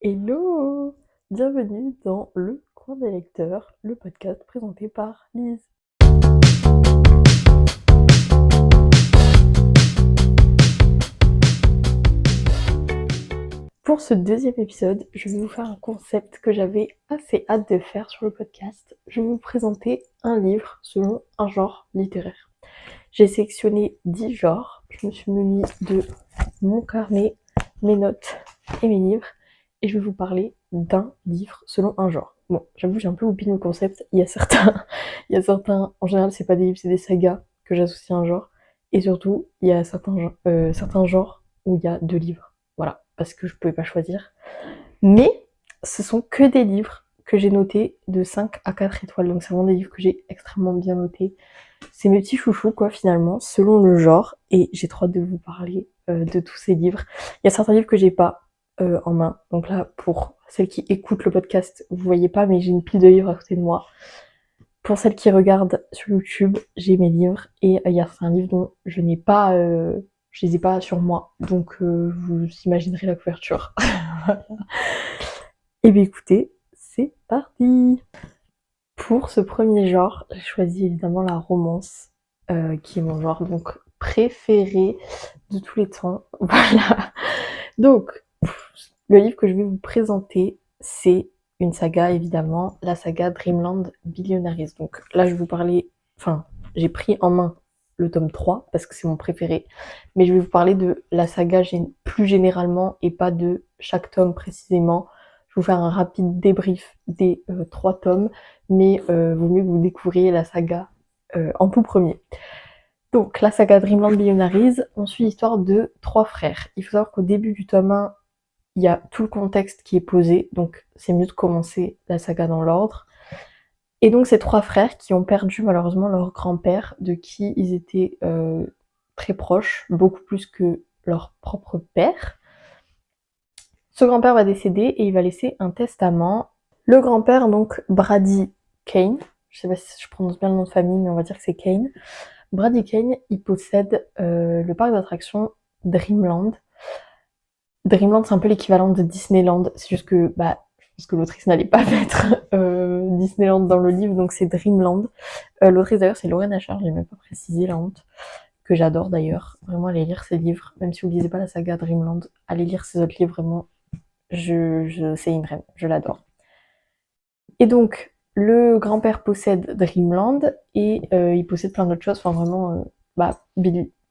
Hello! Bienvenue dans Le Coin des lecteurs, le podcast présenté par Lise. Pour ce deuxième épisode, je vais vous faire un concept que j'avais assez hâte de faire sur le podcast. Je vais vous présenter un livre selon un genre littéraire. J'ai sélectionné 10 genres, je me suis munie de mon carnet, mes notes et mes livres, et je vais vous parler d'un livre selon un genre. Bon, j'avoue, j'ai un peu oublié le concept. Il y a certains, en général, c'est pas des livres, c'est des sagas que j'associe à un genre. Et surtout, il y a certains genres où il y a 2 livres. Voilà, parce que je pouvais pas choisir. Mais ce sont que des livres que j'ai notés de 5 à 4 étoiles. Donc c'est vraiment des livres que j'ai extrêmement bien notés. C'est mes petits chouchous, quoi, finalement, selon le genre. Et j'ai trop hâte de vous parler de tous ces livres. Il y a certains livres que j'ai pas en main. Donc là, pour celles qui écoutent le podcast, vous voyez pas, mais j'ai une pile de livres à côté de moi. Pour celles qui regardent sur YouTube, j'ai mes livres. Et il y a certains livres dont je n'ai pas... je les ai pas sur moi. Donc vous imaginerez la couverture. Et bien écoutez, c'est parti! Pour ce premier genre, j'ai choisi évidemment la romance, qui est mon genre donc préféré de tous les temps. Voilà. Donc, le livre que je vais vous présenter, c'est une saga évidemment, la saga Dreamland Billionaires. Donc là, je vais vous parler, enfin, j'ai pris en main le tome 3 parce que c'est mon préféré, mais je vais vous parler de la saga plus généralement et pas de chaque tome précisément. Je vais vous faire un rapide débrief des 3 tomes, mais vaut mieux que vous découvriez la saga en tout premier. Donc, la saga Dreamland Billionaires, on suit l'histoire de 3 frères. Il faut savoir qu'au début du tome 1, il y a tout le contexte qui est posé, donc c'est mieux de commencer la saga dans l'ordre. Et donc, ces 3 frères qui ont perdu malheureusement leur grand-père, de qui ils étaient très proches, beaucoup plus que leur propre père. Ce grand-père va décéder et il va laisser un testament. Le grand-père, donc Brady Kane, je sais pas si je prononce bien le nom de famille, mais on va dire que c'est Kane. Brady Kane, il possède le parc d'attractions Dreamland. Dreamland, c'est un peu l'équivalent de Disneyland. C'est juste que, je pense que l'autrice n'allait pas mettre Disneyland dans le livre, donc c'est Dreamland. L'autrice d'ailleurs, c'est Lorraine Asher, j'ai même pas précisé, la honte, que j'adore d'ailleurs. Vraiment, allez lire ses livres, même si vous lisez pas la saga Dreamland, allez lire ses autres livres, vraiment. C'est une reine, je l'adore. Et donc, le grand-père possède Dreamland et il possède plein d'autres choses. Enfin, vraiment,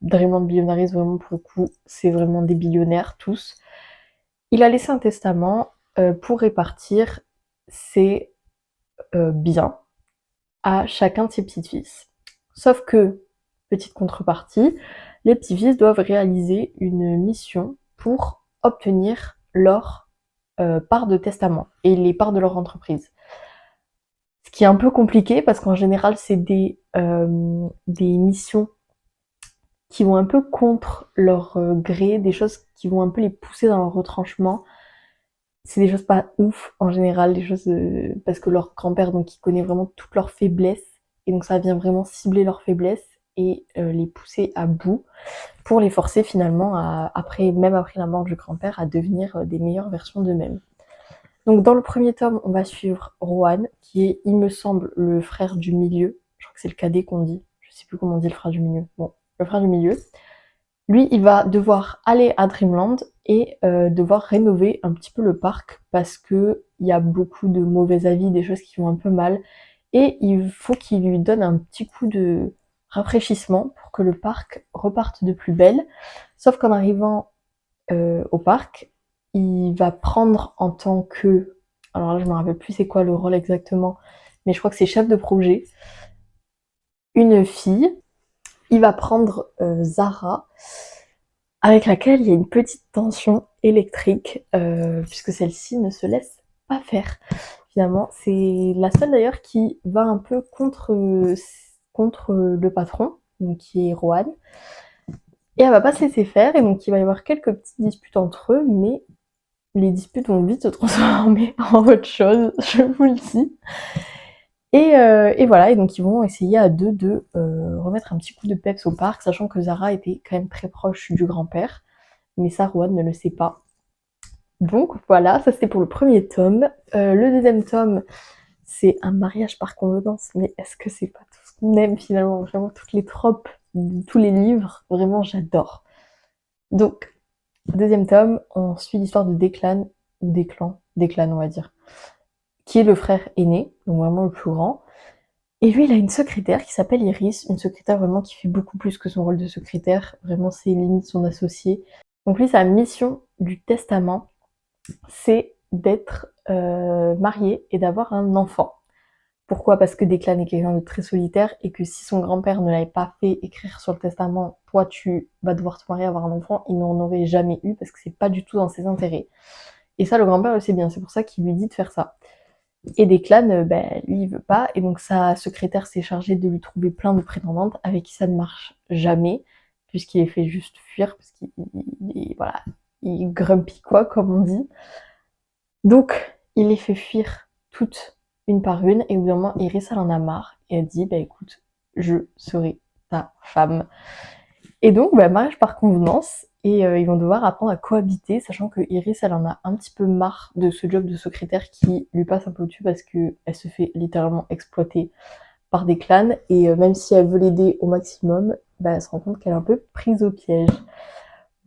Dreamland Billionaires, vraiment pour le coup, c'est vraiment des billionnaires tous. Il a laissé un testament pour répartir ses biens à chacun de ses petits-fils. Sauf que, petite contrepartie, les petits-fils doivent réaliser une mission pour obtenir leur part de testament et les parts de leur entreprise. Ce qui est un peu compliqué parce qu'en général, c'est des missions qui vont un peu contre leur gré, des choses qui vont un peu les pousser dans leur retranchement. C'est des choses pas ouf en général, des choses parce que leur grand-père donc il connaît vraiment toutes leurs faiblesses et donc ça vient vraiment cibler leurs faiblesses et les pousser à bout pour les forcer finalement même après la mort du grand-père, à devenir des meilleures versions d'eux-mêmes. Donc dans le premier tome, on va suivre Rohan, qui est, il me semble, le frère du milieu. Je crois que c'est le cadet qu'on dit. Je sais plus comment on dit le frère du milieu. Bon, le frère du milieu. Lui, il va devoir aller à Dreamland et devoir rénover un petit peu le parc parce que il y a beaucoup de mauvais avis, des choses qui vont un peu mal. Et il faut qu'il lui donne un petit coup de rafraîchissement pour que le parc reparte de plus belle. Sauf qu'en arrivant au parc, il va prendre en tant que... Alors là, je me rappelle plus c'est quoi le rôle exactement, mais je crois que c'est chef de projet. Une fille. Il va prendre Zara, avec laquelle il y a une petite tension électrique, puisque celle-ci ne se laisse pas faire. Finalement, c'est la seule d'ailleurs qui va un peu contre le patron, donc qui est Rohan. Et elle va pas se laisser faire, et donc il va y avoir quelques petites disputes entre eux, mais les disputes vont vite se transformer en autre chose, je vous le dis. Et voilà, et donc ils vont essayer à deux de remettre un petit coup de peps au parc, sachant que Zara était quand même très proche du grand-père, mais ça, Rohan ne le sait pas. Donc voilà, ça c'était pour le premier tome. Le deuxième tome, c'est un mariage par convenance, mais est-ce que c'est pas tout ce qu'on aime finalement? Vraiment toutes les tropes de tous les livres, vraiment j'adore. Donc, deuxième tome, on suit l'histoire de Declan, ou Declan on va dire, qui est le frère aîné, donc vraiment le plus grand. Et lui, il a une secrétaire qui s'appelle Iris, une secrétaire vraiment qui fait beaucoup plus que son rôle de secrétaire, vraiment c'est limite son associé. Donc lui, sa mission du testament, c'est d'être marié et d'avoir un enfant. Pourquoi? Parce que Declan est quelqu'un de très solitaire et que si son grand-père ne l'avait pas fait écrire sur le testament, toi tu vas devoir te marier, avoir un enfant, il n'en aurait jamais eu parce que c'est pas du tout dans ses intérêts. Et ça, le grand-père le sait bien, c'est pour ça qu'il lui dit de faire ça. Et Declan, lui, il veut pas, et donc sa secrétaire s'est chargée de lui trouver plein de prétendantes avec qui ça ne marche jamais, puisqu'il les fait juste fuir, parce voilà, il est grumpy quoi, comme on dit. Donc, il les fait fuir toutes une par une, et au bout d'un moment, Iris, elle en a marre, et elle dit, bah écoute, je serai ta femme. Et donc, mariage par convenance, et ils vont devoir apprendre à cohabiter, sachant que Iris, elle en a un petit peu marre de ce job de secrétaire qui lui passe un peu au-dessus parce qu'elle se fait littéralement exploiter par des clans, et même si elle veut l'aider au maximum, elle se rend compte qu'elle est un peu prise au piège.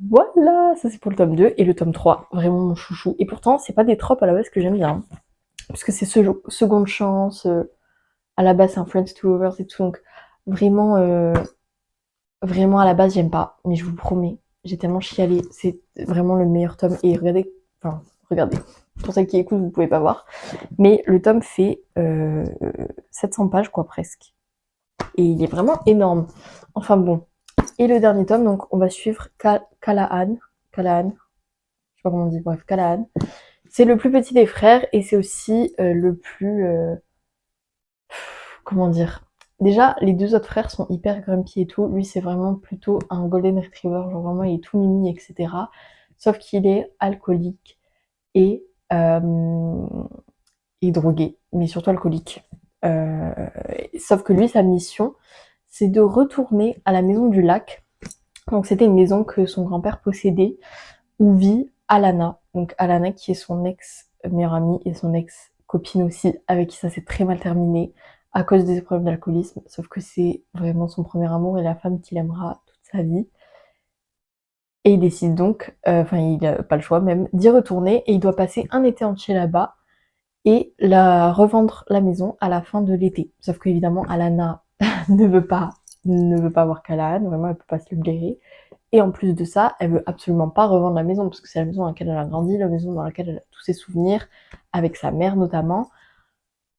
Voilà, ça c'est pour le tome 2, et le tome 3, vraiment mon chouchou. Et pourtant, c'est pas des tropes à la base que j'aime bien, parce que c'est seconde chance, à la base c'est un Friends to Lovers et tout, donc vraiment, vraiment à la base j'aime pas, mais je vous promets, j'ai tellement chialé, c'est vraiment le meilleur tome. Et regardez, pour celles qui écoutent, vous pouvez pas voir, mais le tome fait 700 pages quoi presque, et il est vraiment énorme. Enfin bon. Et le dernier tome, donc on va suivre Callahan, je sais pas comment on dit, bref, Callahan. C'est le plus petit des frères et c'est aussi le plus, comment dire. Déjà, les deux autres frères sont hyper grumpy et tout. Lui, c'est vraiment plutôt un golden retriever, genre vraiment il est tout mimi, etc. Sauf qu'il est alcoolique et, euh, et drogué, mais surtout alcoolique. Euh, Sauf que lui, sa mission, c'est de retourner à la maison du lac. Donc c'était une maison que son grand-père possédait, où vit Alana. Donc Alana qui est son ex-meilleure amie et son ex-copine aussi, avec qui ça s'est très mal terminé à cause des problèmes d'alcoolisme. Sauf que c'est vraiment son premier amour et la femme qu'il aimera toute sa vie. Et il décide donc, il n'a pas le choix même, d'y retourner et il doit passer un été entier là-bas et revendre la maison à la fin de l'été. Sauf qu'évidemment, Alana ne veut pas avoir Callahan, vraiment elle peut pas se le blairer. Et en plus de ça, elle veut absolument pas revendre la maison, parce que c'est la maison dans laquelle elle a grandi, la maison dans laquelle elle a tous ses souvenirs, avec sa mère notamment.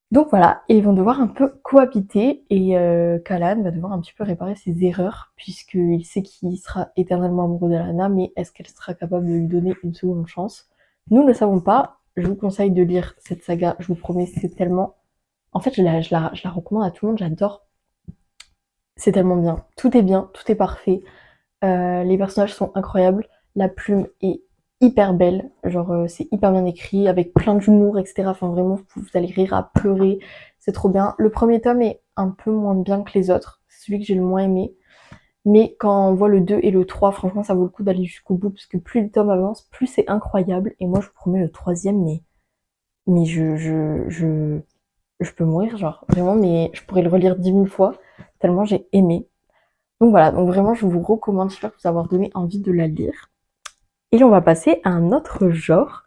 Donc voilà, et ils vont devoir un peu cohabiter, et Callahan va devoir un petit peu réparer ses erreurs, puisqu'il sait qu'il sera éternellement amoureux d'Alana, mais est-ce qu'elle sera capable de lui donner une seconde chance? Nous ne le savons pas. Je vous conseille de lire cette saga, je vous promets, c'est tellement... En fait, je la recommande à tout le monde, j'adore. C'est tellement bien. Tout est bien, tout est parfait. Les personnages sont incroyables, la plume est hyper belle, genre c'est hyper bien écrit, avec plein d'humour, etc. Enfin vraiment, vous allez rire à pleurer, c'est trop bien. Le premier tome est un peu moins bien que les autres, c'est celui que j'ai le moins aimé. Mais quand on voit le 2 et le 3, franchement, ça vaut le coup d'aller jusqu'au bout, parce que plus le tome avance, plus c'est incroyable. Et moi, je vous promets, le troisième, mais je peux mourir, genre, vraiment, mais je pourrais le relire 10 000 fois, tellement j'ai aimé. Donc voilà, donc vraiment je vous recommande, j'espère vous avoir donné envie de la lire. Et on va passer à un autre genre,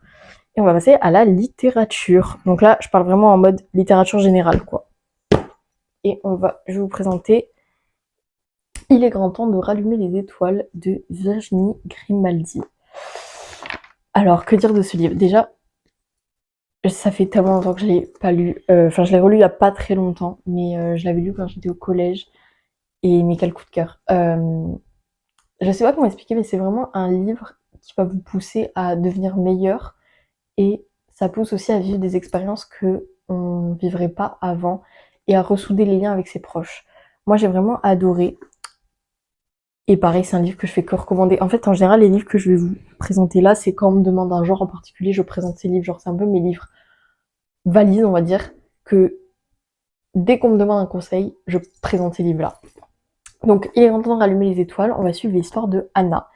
et on va passer à la littérature. Donc là, je parle vraiment en mode littérature générale, quoi. Et je vais vous présenter Il est grand temps de rallumer les étoiles de Virginie Grimaldi. Alors, que dire de ce livre? Déjà, ça fait tellement longtemps que je l'ai pas lu. Je l'ai relu il y a pas très longtemps, mais je l'avais lu quand j'étais au collège. Et mais quel coup de cœur. Je sais pas comment expliquer, mais c'est vraiment un livre qui va vous pousser à devenir meilleur, et ça pousse aussi à vivre des expériences que on vivrait pas avant et à ressouder les liens avec ses proches. Moi, j'ai vraiment adoré. Et pareil, c'est un livre que je fais que recommander. En fait, en général, les livres que je vais vous présenter là, c'est quand on me demande un genre en particulier, je présente ces livres. Genre, c'est un peu mes livres valises, on va dire, que dès qu'on me demande un conseil, je présente ces livres-là. Donc, il est grand temps de rallumer les étoiles. On va suivre l'histoire de Anna,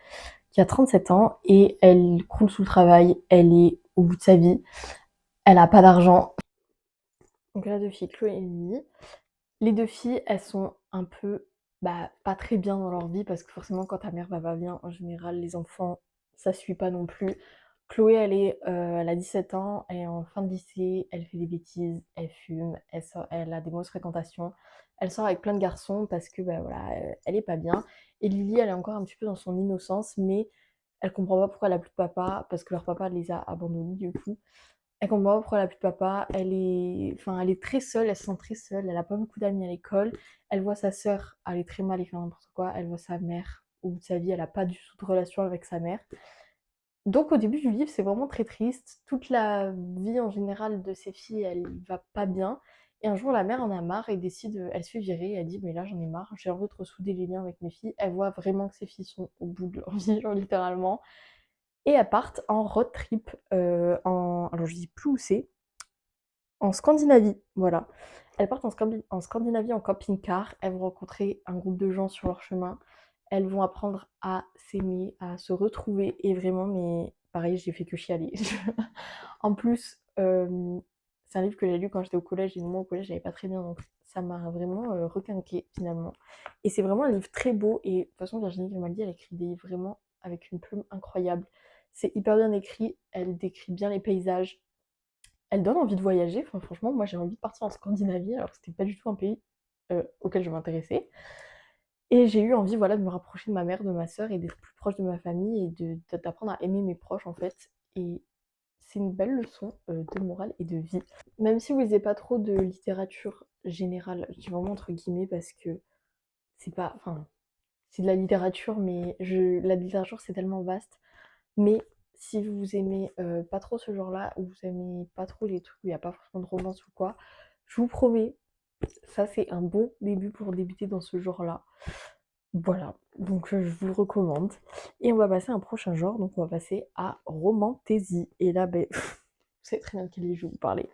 qui a 37 ans et elle croule sous le travail, elle est au bout de sa vie, elle a pas d'argent. Donc elle a 2 filles, Chloé et Lily. Les 2 filles, elles sont un peu, pas très bien dans leur vie parce que forcément quand ta mère va pas bien, en général les enfants, ça suit pas non plus. Chloé, elle a 17 ans, elle est en fin de lycée, elle fait des bêtises, elle fume, elle a des mauvaises fréquentations. Elle sort avec plein de garçons parce que, voilà, elle est pas bien. Et Lily, elle est encore un petit peu dans son innocence, mais elle comprend pas pourquoi elle a plus de papa, parce que leur papa les a abandonnés du coup. Elle comprend pas pourquoi elle a plus de papa. Elle est très seule, elle se sent très seule. Elle a pas beaucoup d'amis à l'école. Elle voit sa sœur aller très mal et faire n'importe quoi. Elle voit sa mère au bout de sa vie. Elle a pas du tout de relation avec sa mère. Donc au début du livre, c'est vraiment très triste. Toute la vie en général de ces filles, elle va pas bien. Et un jour, la mère en a marre et décide, elle se fait virer. Elle dit, mais là, j'en ai marre. J'ai envie de ressouder les liens avec mes filles. Elle voit vraiment que ses filles sont au bout de leur vie, genre littéralement. Et elles partent en road trip alors je dis plus où c'est, en Scandinavie, voilà. Elles partent en Scandinavie en camping-car. Elles vont rencontrer un groupe de gens sur leur chemin. Elles vont apprendre à s'aimer, à se retrouver. Et vraiment, mais pareil, j'ai fait que chialer. En plus, c'est un livre que j'ai lu quand j'étais au collège. Et moi, au collège, j'allais pas très bien. Donc, ça m'a vraiment requinqué finalement. Et c'est vraiment un livre très beau. Et de toute façon, Virginie Grimaldi, elle écrit des livres vraiment avec une plume incroyable. C'est hyper bien écrit. Elle décrit bien les paysages. Elle donne envie de voyager. Enfin, franchement, moi, j'ai envie de partir en Scandinavie, alors que c'était pas du tout un pays auquel je m'intéressais. Et j'ai eu envie, voilà, de me rapprocher de ma mère, de ma sœur et d'être plus proche de ma famille et d'apprendre à aimer mes proches, en fait. Et c'est une belle leçon de morale et de vie. Même si vous lisez pas trop de littérature générale, je dis vraiment entre guillemets parce que c'est pas, enfin, c'est de la littérature, mais la littérature c'est tellement vaste. Mais si vous aimez pas trop ce genre-là, ou vous aimez pas trop les trucs où il n'y a pas forcément de romance ou quoi, je vous promets, ça c'est un bon début pour débuter dans ce genre-là. Voilà, donc je vous le recommande. Et on va passer à un prochain genre, donc on va passer à Romantaisie. Et là, vous savez très bien de quel livre je vais vous parler.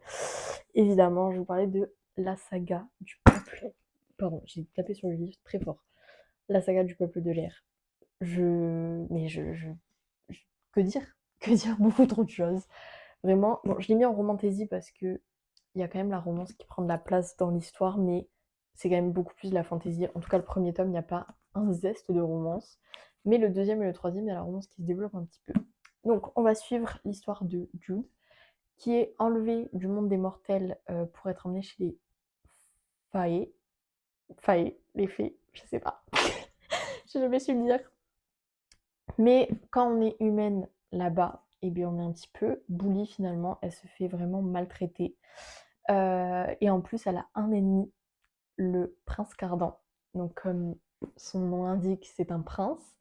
Évidemment, je vais vous parler de la saga du peuple. Pardon, j'ai tapé sur le livre très fort. La saga du peuple de l'air. Mais que dire? Que dire? Beaucoup trop de choses. Vraiment, bon, je l'ai mis en romantaisie parce que il y a quand même la romance qui prend de la place dans l'histoire, mais c'est quand même beaucoup plus de la fantaisie. En tout cas, le premier tome, il n'y a pas un zeste de romance. Mais le deuxième et le troisième, il y a la romance qui se développe un petit peu. Donc, on va suivre l'histoire de Jude, qui est enlevé du monde des mortels pour être emmené chez les Fae. Fae, les fées, je sais pas. J'ai jamais su le dire. Mais quand on est humaine là-bas, eh bien on est un petit peu bully finalement. Elle se fait vraiment maltraiter. Et en plus, elle a un ennemi, le prince Cardan. Donc comme son nom l'indique, c'est un prince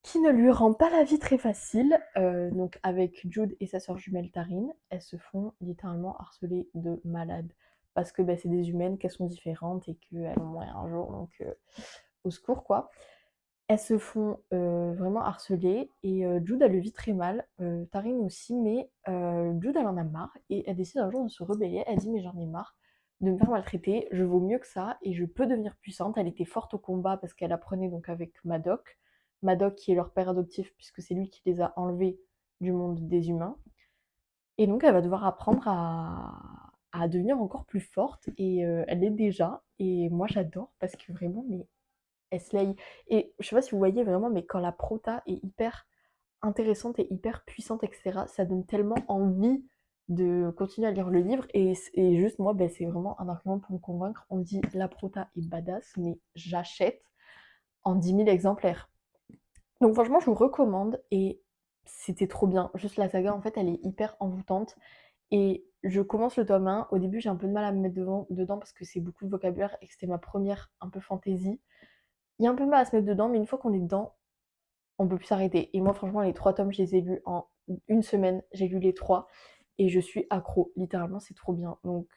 qui ne lui rend pas la vie très facile. Donc avec Jude et sa sœur jumelle Tarine, elles se font littéralement harceler de malades. Parce que c'est des humaines, qu'elles sont différentes et qu'elles vont mourir un jour. Donc au secours quoi. Elles se font vraiment harceler et Jude, elle le vit très mal, Tarine aussi, mais Jude, elle en a marre et elle décide un jour de se rebeller. Elle dit: «Mais j'en ai marre de me faire maltraiter, je vaux mieux que ça et je peux devenir puissante». Elle était forte au combat parce qu'elle apprenait donc avec Madoc. Madoc qui est leur père adoptif puisque c'est lui qui les a enlevés du monde des humains. Et donc elle va devoir apprendre à devenir encore plus forte et elle l'est déjà. Et moi j'adore parce que vraiment, mais elle slay. Et je sais pas si vous voyez vraiment, mais quand la prota est hyper intéressante et hyper puissante, etc., ça donne tellement envie de continuer à lire le livre. Et juste moi, c'est vraiment un argument pour me convaincre. On me dit la prota est badass, mais j'achète en 10 000 exemplaires. Donc franchement, je vous recommande et c'était trop bien. Juste la saga, en fait, elle est hyper envoûtante. Et je commence le tome 1. Au début, j'ai un peu de mal à me mettre dedans parce que c'est beaucoup de vocabulaire et que c'était ma première un peu fantaisie. Il y a un peu mal à se mettre dedans, mais une fois qu'on est dedans, on peut plus s'arrêter. Et moi, franchement, les 3 tomes, je les ai lus en une semaine. J'ai lu les 3 et je suis accro. Littéralement, c'est trop bien. Donc,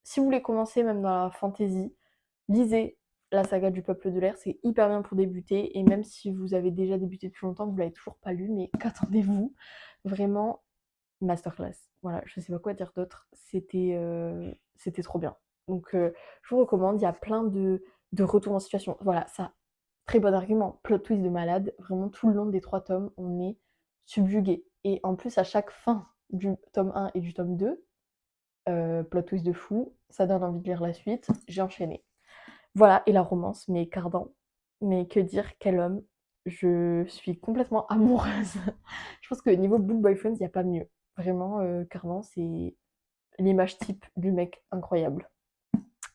si vous voulez commencer même dans la fantasy, lisez la saga du Peuple de l'air. C'est hyper bien pour débuter. Et même si vous avez déjà débuté depuis longtemps, que vous l'avez toujours pas lu, mais qu'attendez-vous? Vraiment, masterclass. Voilà, je sais pas quoi dire d'autre. C'était trop bien. Donc, je vous recommande. Il y a plein de retours en situation. Voilà, ça très bon argument. Plot twist de malade, vraiment tout le long des 3 tomes, on est subjugué. Et en plus, à chaque fin du tome 1 et du tome 2, plot twist de fou, ça donne envie de lire la suite, j'ai enchaîné. Voilà, et la romance, mais Cardan, mais que dire, quel homme, je suis complètement amoureuse. Je pense que niveau Book Boyfriend, il n'y a pas mieux. Vraiment, Cardan, c'est l'image type du mec incroyable.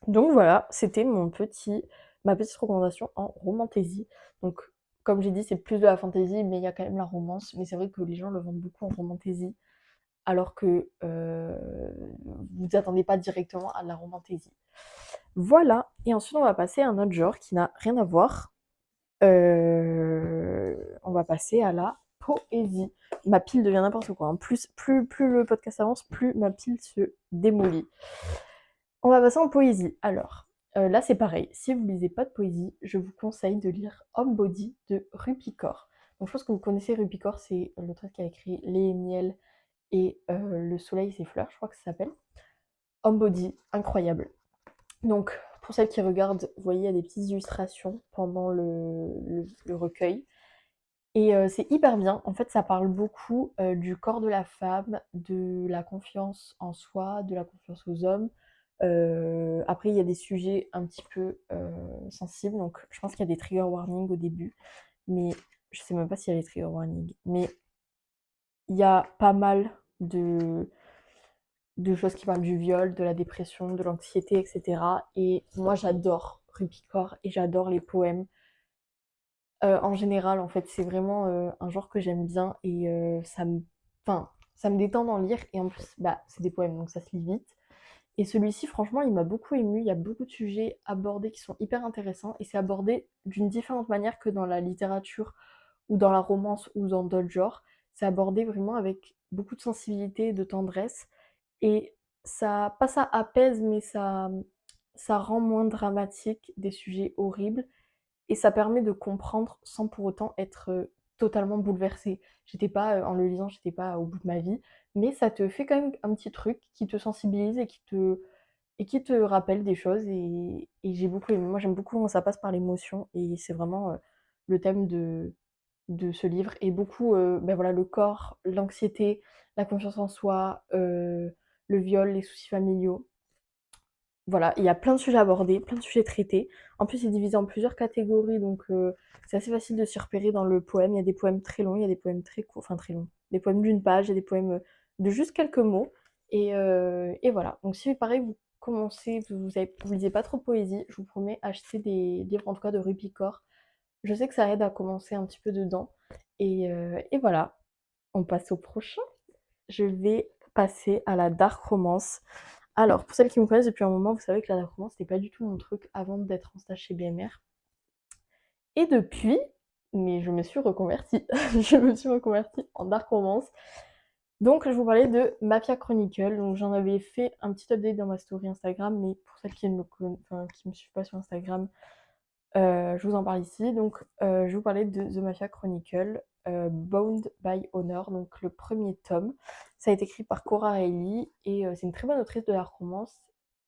Donc voilà, c'était ma petite recommandation en romantasy. Donc, comme j'ai dit, c'est plus de la fantasy, mais il y a quand même la romance. Mais c'est vrai que les gens le vendent beaucoup en romantasy, alors que vous vous attendez pas directement à la romantasy. Voilà, et ensuite on va passer à un autre genre qui n'a rien à voir. On va passer à la poésie. Ma pile devient n'importe quoi, hein. Plus le podcast avance, plus ma pile se démolit. On va passer en poésie. Alors, là c'est pareil, si vous lisez pas de poésie, je vous conseille de lire Homebody de Rupi Kaur. Donc je pense que vous connaissez Rupi Kaur, c'est l'autrice qui a écrit Les miels et Le soleil et ses fleurs, je crois que ça s'appelle. Homebody, incroyable. Donc, pour celles qui regardent, vous voyez, il y a des petites illustrations pendant le recueil. Et c'est hyper bien. En fait, ça parle beaucoup du corps de la femme, de la confiance en soi, de la confiance aux hommes. Après, il y a des sujets un petit peu sensibles. Donc, je pense qu'il y a des trigger warnings au début. Mais je sais même pas s'il y a des trigger warnings. Mais il y a pas mal de choses qui parlent du viol, de la dépression, de l'anxiété, etc. Et moi, j'adore Rupi Kaur et j'adore les poèmes. En général, en fait, c'est vraiment un genre que j'aime bien et enfin, ça me détend d'en lire. Et en plus, bah, c'est des poèmes, donc ça se lit vite. Et celui-ci, franchement, il m'a beaucoup ému. Il y a beaucoup de sujets abordés qui sont hyper intéressants et c'est abordé d'une différente manière que dans la littérature ou dans la romance ou dans d'autres genres. C'est abordé vraiment avec beaucoup de sensibilité, de tendresse et pas ça apaise, mais ça rend moins dramatique des sujets horribles et ça permet de comprendre sans pour autant être totalement bouleversé. J'étais pas, en le lisant, j'étais pas au bout de ma vie, mais ça te fait quand même un petit truc qui te sensibilise et qui te rappelle des choses et j'ai beaucoup aimé. Moi, j'aime beaucoup comment ça passe par l'émotion et c'est vraiment le thème de ce livre et beaucoup, ben voilà, le corps, l'anxiété, la confiance en soi, le viol, les soucis familiaux. Voilà, il y a plein de sujets abordés, plein de sujets traités. En plus, c'est divisé en plusieurs catégories, donc c'est assez facile de s'y repérer dans le poème. Il y a des poèmes très longs, il y a des poèmes très courts, enfin très longs. Des poèmes d'une page, il y a des poèmes de juste quelques mots. Et voilà. Donc si pareil, vous commencez, vous lisez pas trop de poésie, je vous promets, achetez des livres en tout cas de Rupi Kaur. Je sais que ça aide à commencer un petit peu dedans. Et voilà, on passe au prochain. Je vais passer à la dark romance. Alors, pour celles qui me connaissent depuis un moment, vous savez que la dark romance, c'était pas du tout mon truc avant d'être en stage chez BMR. Et depuis, mais je me suis reconvertie. Je me suis reconvertie en dark romance. Donc, je vous parlais de Mafia Chronicle. Donc, j'en avais fait un petit update dans ma story Instagram, mais pour celles qui ne me suivent pas sur Instagram, je vous en parle ici. Donc, je vous parlais de The Mafia Chronicle, Bound by Honor, donc le premier tome. Ça a été écrit par Cora Reilly et c'est une très bonne autrice de la romance.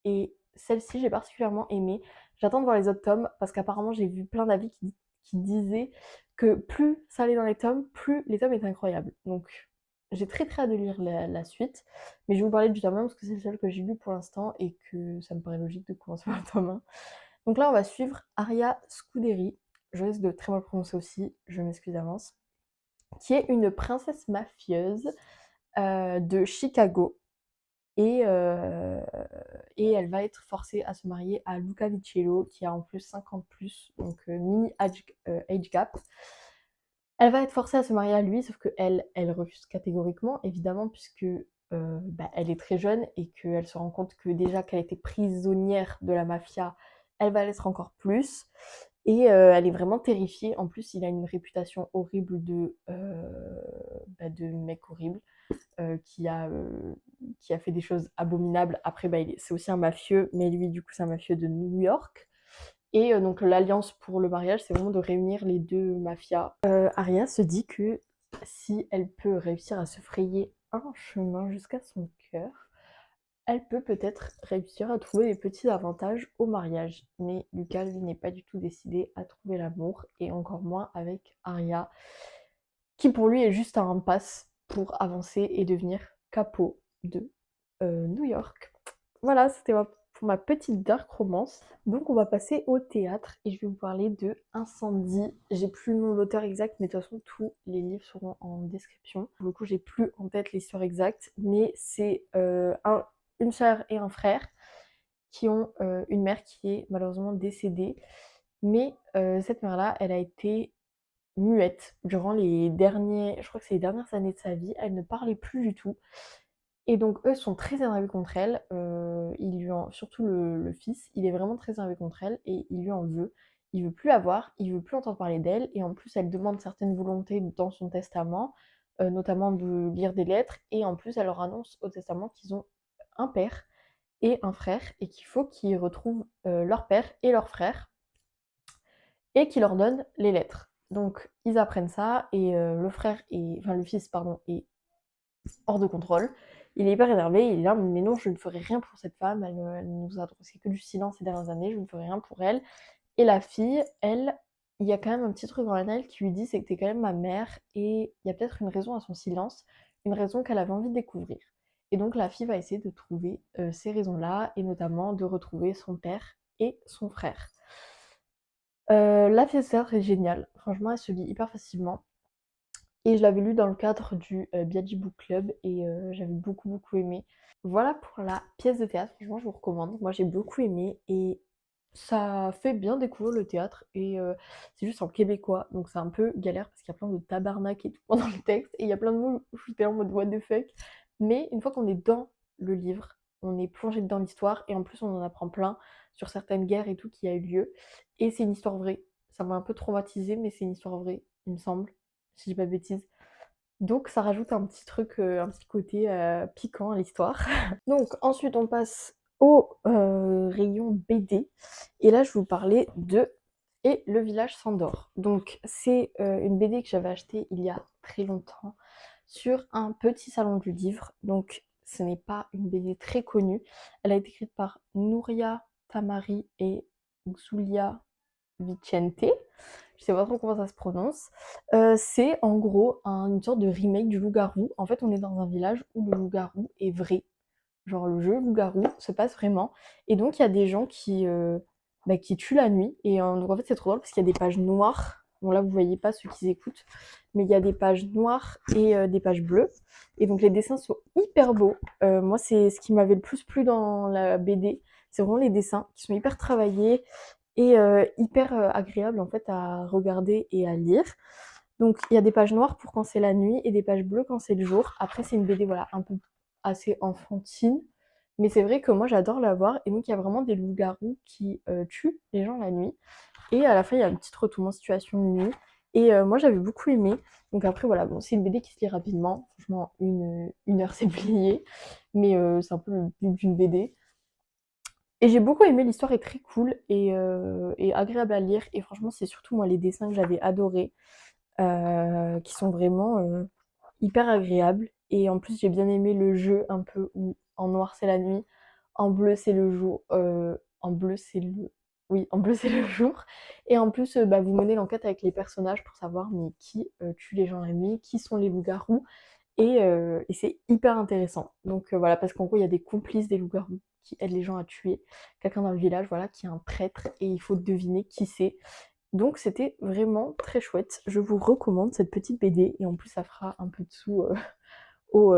Et celle-ci, j'ai particulièrement aimé. J'attends de voir les autres tomes parce qu'apparemment, j'ai vu plein d'avis qui disaient que plus ça allait dans les tomes, plus les tomes étaient incroyables. Donc, j'ai très très hâte de lire la suite. Mais je vais vous parler du tome 1 parce que c'est le seul que j'ai lu pour l'instant et que ça me paraît logique de commencer par le tome 1. Donc là, on va suivre Aria Scuderi, je risque de très mal prononcer aussi, je m'excuse d'avance, qui est une princesse mafieuse de Chicago. Et elle va être forcée à se marier à Luca Vicello, qui a en plus 50 plus, donc mini age gap. Elle va être forcée à se marier à lui, sauf que elle refuse catégoriquement, évidemment, puisque elle est très jeune et qu'elle se rend compte que déjà qu'elle était prisonnière de la mafia, elle va l'être encore plus. Et elle est vraiment terrifiée. En plus, il a une réputation horrible de mec horrible qui a fait des choses abominables. Après, c'est aussi un mafieux, mais lui, du coup, c'est un mafieux de New York. Et donc l'alliance pour le mariage, c'est vraiment de réunir les deux mafias. Aria se dit que si elle peut réussir à se frayer un chemin jusqu'à son cœur, elle peut peut-être réussir à trouver des petits avantages au mariage. Mais Lucas, lui, n'est pas du tout décidé à trouver l'amour, et encore moins avec Arya, qui pour lui est juste un pass pour avancer et devenir capot de New York. Voilà, c'était pour ma petite dark romance. Donc on va passer au théâtre et je vais vous parler de Incendie. J'ai plus le nom de l'auteur exact, mais de toute façon tous les livres seront en description. Pour le coup, j'ai plus en tête l'histoire exacte, mais c'est une sœur et un frère qui ont une mère qui est malheureusement décédée. Mais cette mère-là, elle a été muette durant je crois que c'est les dernières années de sa vie. Elle ne parlait plus du tout. Et donc eux sont très énervés contre elle, surtout le fils, il est vraiment très énervé contre elle et il lui en veut. Il veut plus la voir, il veut plus entendre parler d'elle et en plus elle demande certaines volontés dans son testament, notamment de lire des lettres et en plus elle leur annonce au testament qu'ils ont un père et un frère et qu'il faut qu'ils retrouvent leur père et leur frère et qu'ils leur donnent les lettres. Donc ils apprennent ça et le fils pardon est hors de contrôle. Il est hyper énervé, il est là, mais non, je ne ferai rien pour cette femme, elle nous a adressé que du silence ces dernières années, je ne ferai rien pour elle. Et la fille, elle, il y a quand même un petit truc dans la qui lui dit c'est que t'es quand même ma mère, et il y a peut-être une raison à son silence, une raison qu'elle avait envie de découvrir. Et donc la fille va essayer de trouver ces raisons-là, et notamment de retrouver son père et son frère. La pièce de théâtre est géniale, franchement elle se lit hyper facilement. Et je l'avais lu dans le cadre du Biaggi Book Club et j'avais beaucoup aimé. Voilà pour la pièce de théâtre, franchement je vous recommande. Moi j'ai beaucoup aimé et ça fait bien découvrir le théâtre et c'est juste en québécois, donc c'est un peu galère parce qu'il y a plein de tabarnak et tout pendant le texte et il y a plein de mots où j'étais en mode what the fuck. Mais une fois qu'on est dans le livre, on est plongé dans l'histoire et en plus on en apprend plein sur certaines guerres et tout qui a eu lieu. Et c'est une histoire vraie. Ça m'a un peu traumatisée mais c'est une histoire vraie, il me semble, si je dis pas de bêtises. Donc ça rajoute un petit truc, un petit côté piquant à l'histoire. Donc ensuite on passe au rayon BD. Et là je vais vous parler de Et le village s'endort. Donc c'est une BD que j'avais achetée il y a très longtemps sur un petit salon du livre. Donc ce n'est pas une BD très connue. Elle a été écrite par Nouria Tamari et Xulia Vicente. Je sais pas trop comment ça se prononce. C'est en gros une sorte de remake du loup-garou. En fait, on est dans un village où le loup-garou est vrai. Genre le jeu loup-garou se passe vraiment. Et donc il y a des gens qui tuent la nuit. Et donc en fait c'est trop drôle parce qu'il y a des pages noires. Bon là vous voyez pas ceux qui écoutent. Mais il y a des pages noires et des pages bleues. Et donc les dessins sont hyper beaux. Moi c'est ce qui m'avait le plus plu dans la BD. C'est vraiment les dessins qui sont hyper travaillés et hyper agréable en fait à regarder et à lire. Donc il y a des pages noires pour quand c'est la nuit et des pages bleues quand c'est le jour. Après c'est une BD voilà un peu assez enfantine, mais c'est vrai que moi j'adore la voir et donc il y a vraiment des loups-garous qui tuent les gens la nuit et à la fin il y a un petit retournement de situation de nuit et moi j'avais beaucoup aimé. Donc après voilà bon c'est une BD qui se lit rapidement, franchement une heure c'est plié, mais c'est un peu le but d'une BD. Et j'ai beaucoup aimé, l'histoire est très cool et agréable à lire. Et franchement, c'est surtout moi les dessins que j'avais adorés, qui sont vraiment hyper agréables. Et en plus, j'ai bien aimé le jeu un peu où en noir c'est la nuit, en bleu c'est le jour, en bleu c'est le... Oui, en bleu c'est le jour. Et en plus, bah, vous menez l'enquête avec les personnages pour savoir mais qui tue les gens la nuit, qui sont les loups-garous. Et c'est hyper intéressant. Donc voilà, parce qu'en gros, il y a des complices des loups-garous qui aident les gens à tuer quelqu'un dans le village, voilà, qui est un traître, et il faut deviner qui c'est. Donc c'était vraiment très chouette. Je vous recommande cette petite BD, et en plus ça fera un peu de sous aux,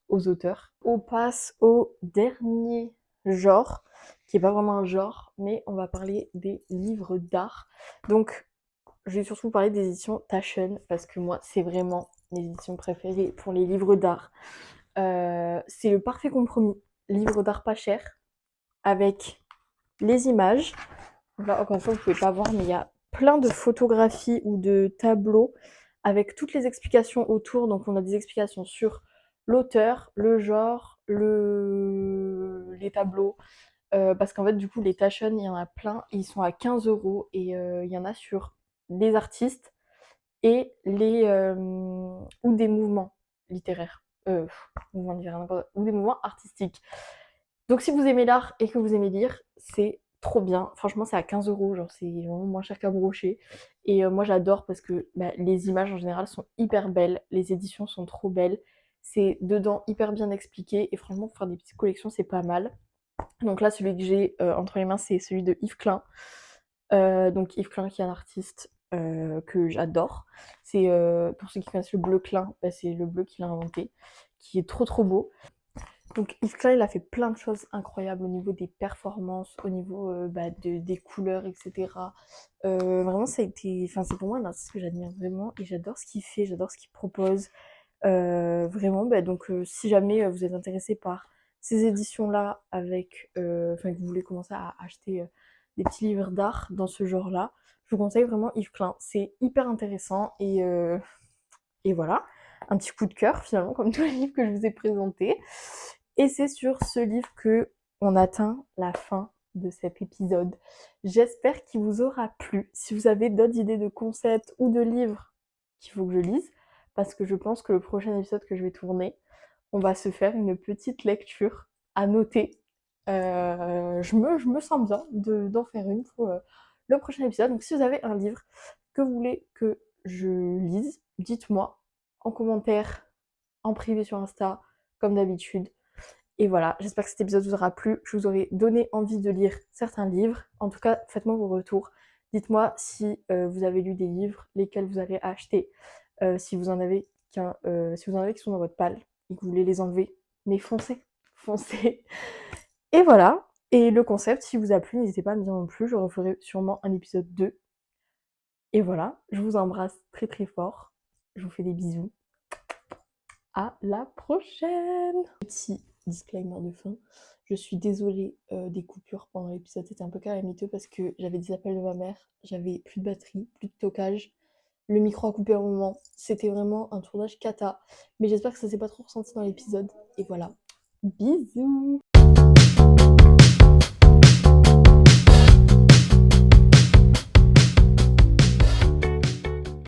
aux auteurs. On passe au dernier genre, qui est pas vraiment un genre, mais on va parler des livres d'art. Donc je vais surtout vous parler des éditions Taschen, parce que moi, c'est vraiment mes éditions préférées pour les livres d'art. C'est le parfait compromis. Livre d'art pas cher, avec les images. Là, encore une fois, vous pouvez pas voir, mais il y a plein de photographies ou de tableaux avec toutes les explications autour. Donc, on a des explications sur l'auteur, le genre, les tableaux. Parce qu'en fait, du coup, les Taschen, il y en a plein. Ils sont à 15 € et il y en a sur les artistes et ou des mouvements littéraires. Mouvements littéraires, ou des mouvements artistiques. Donc si vous aimez l'art et que vous aimez lire, c'est trop bien. Franchement, c'est à 15 €, genre c'est vraiment moins cher qu'à Brochet. Et moi j'adore parce que bah, les images en général sont hyper belles, les éditions sont trop belles, c'est dedans hyper bien expliqué et franchement pour faire des petites collections c'est pas mal. Donc là celui que j'ai entre les mains c'est celui de Yves Klein. Donc Yves Klein qui est un artiste que j'adore. C'est pour ceux qui connaissent le bleu Klein, bah, c'est le bleu qu'il a inventé, qui est trop trop beau. Donc Yves Klein, il a fait plein de choses incroyables au niveau des performances, au niveau bah, des couleurs, etc. Vraiment, ça a été, enfin, c'est pour moi un artiste que j'admire vraiment et j'adore ce qu'il fait, j'adore ce qu'il propose. Vraiment, bah, donc si jamais vous êtes intéressé par ces éditions-là, avec, enfin, que vous voulez commencer à acheter des petits livres d'art dans ce genre-là, je vous conseille vraiment Yves Klein. C'est hyper intéressant et voilà, un petit coup de cœur finalement, comme tous les livres que je vous ai présentés. Et c'est sur ce livre que on atteint la fin de cet épisode. J'espère qu'il vous aura plu. Si vous avez d'autres idées de concepts ou de livres qu'il faut que je lise, parce que je pense que le prochain épisode que je vais tourner, on va se faire une petite lecture à noter. Je me sens bien d'en faire une pour le prochain épisode. Donc si vous avez un livre que vous voulez que je lise, dites-moi en commentaire, en privé sur Insta, comme d'habitude. Et voilà, j'espère que cet épisode vous aura plu, je vous aurai donné envie de lire certains livres. En tout cas, faites-moi vos retours. Dites-moi si vous avez lu des livres, lesquels vous allez acheter, si vous en avez si vous en avez qui sont dans votre palle et que vous voulez les enlever. Mais foncez, foncez. Et voilà. Et le concept, si vous a plu, n'hésitez pas à me dire non plus, je referai sûrement un épisode 2. Et voilà, je vous embrasse très très fort. Je vous fais des bisous. À la prochaine. Petit disclaimer de fin. Je suis désolée des coupures pendant l'épisode, c'était un peu calamiteux parce que j'avais des appels de ma mère, j'avais plus de batterie, plus de stockage. Le micro a coupé un moment, c'était vraiment un tournage cata. Mais j'espère que ça s'est pas trop ressenti dans l'épisode. Et voilà. Bisous.